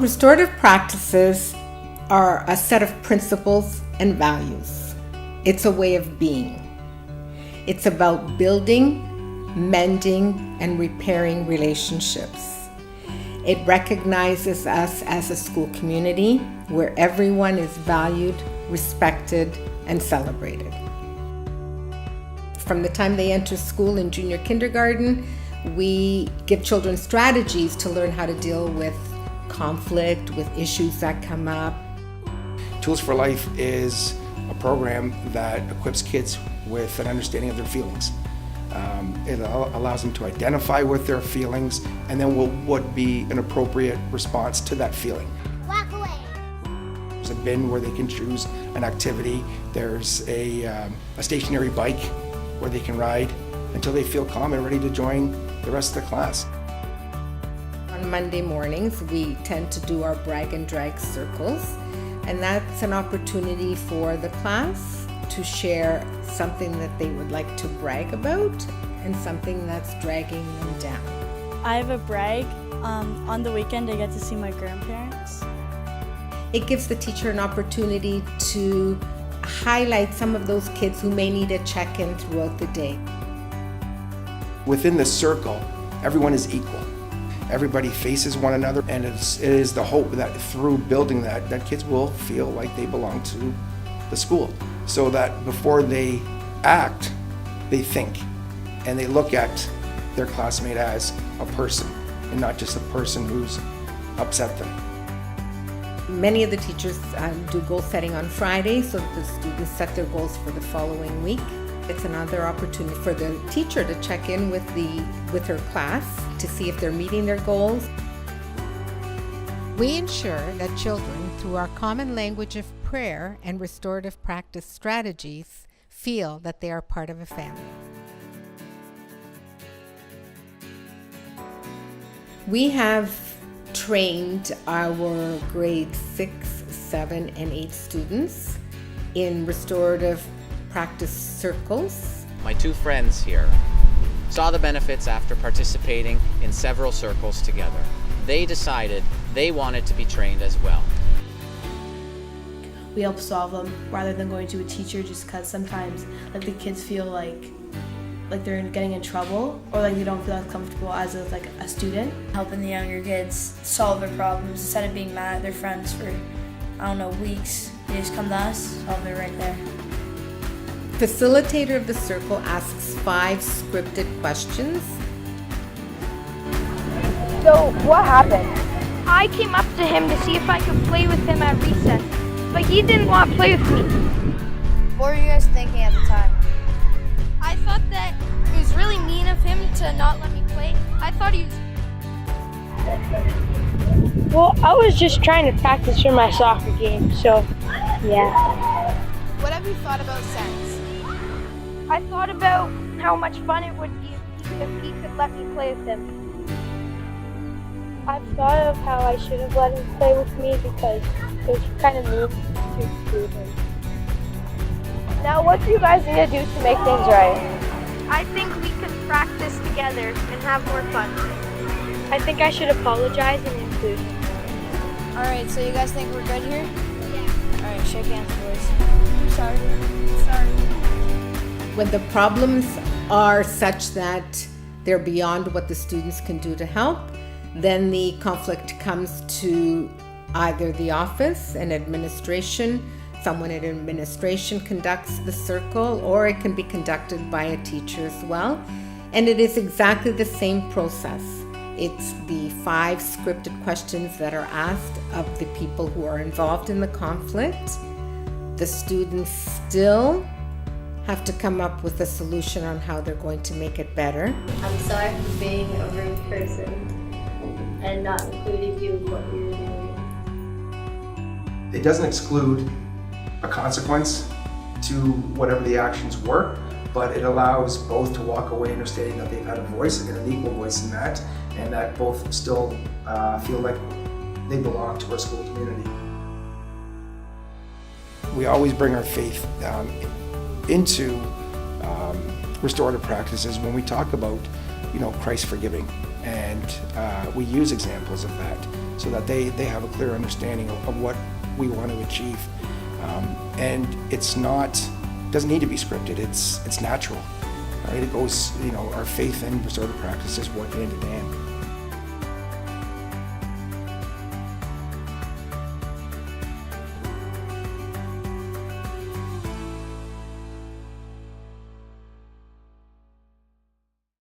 Restorative practices are a set of principles and values. It's a way of being. It's about building, mending, and repairing relationships. It recognizes us as a school community where everyone is valued, respected, and celebrated. From the time they enter school in junior kindergarten, we give children strategies to learn how to deal with conflict, with issues that come up. Tools for Life is a program that equips kids with an understanding of their feelings. It allows them to identify with their feelings and then what would be an appropriate response to that feeling. Walk away. There's a bin where they can choose an activity. There's a stationary bike where they can ride until they feel calm and ready to join the rest of the class. On Monday mornings, we tend to do our brag and drag circles, and that's an opportunity for the class to share something that they would like to brag about and something that's dragging them down. I have a brag. On the weekend, I get to see my grandparents. It gives the teacher an opportunity to highlight some of those kids who may need a check-in throughout the day. Within the circle, everyone is equal. Everybody faces one another, and it is the hope that through building that kids will feel like they belong to the school, so that before they act, they think, and they look at their classmate as a person, and not just a person who's upset them. Many of the teachers do goal setting on Friday, so that the students set their goals for the following week. It's another opportunity for the teacher to check in with her class to see if they're meeting their goals. We ensure that children, through our common language of prayer and restorative practice strategies, feel that they are part of a family. We have trained our grade 6, 7, and 8 students in restorative practice circles. My two friends here saw the benefits after participating in several circles together. They decided they wanted to be trained as well. We help solve them rather than going to a teacher, just because sometimes the kids feel like they're getting in trouble, or they don't feel as comfortable as a student. Helping the younger kids solve their problems instead of being mad at their friends for, weeks. They just come to us, solve it right there. Facilitator of the circle asks 5 scripted questions. So, what happened? I came up to him to see if I could play with him at recess, but he didn't want to play with me. What were you guys thinking at the time? I thought that it was really mean of him to not let me play. I thought he was... Well, I was just trying to practice for my soccer game, so yeah. What have you thought about sense? I thought about how much fun it would be if he could let me play with him. I've thought of how I should have let him play with me because it was kind of mean to exclude him. Now, what do you guys need to do to make things right? I think we could practice together and have more fun. I think I should apologize and include him. Alright, so you guys think we're good here? Yeah. Alright, shake hands, boys. I'm sorry. When the problems are such that they're beyond what the students can do to help, then the conflict comes to either the office and administration. Someone in administration conducts the circle, or it can be conducted by a teacher as well. And it is exactly the same process. It's the 5 scripted questions that are asked of the people who are involved in the conflict. The students still have to come up with a solution on how they're going to make it better. I'm sorry for being a rude person and not including you in what we were doing. It doesn't exclude a consequence to whatever the actions were, but it allows both to walk away understanding that they've had a voice and an equal voice in that, and that both still feel like they belong to our school community. We always bring our faith into restorative practices when we talk about, Christ forgiving, and we use examples of that. so that they have a clear understanding of what we want to achieve. And it's doesn't need to be scripted. It's natural, right? It goes, our faith in restorative practice is working hand in hand.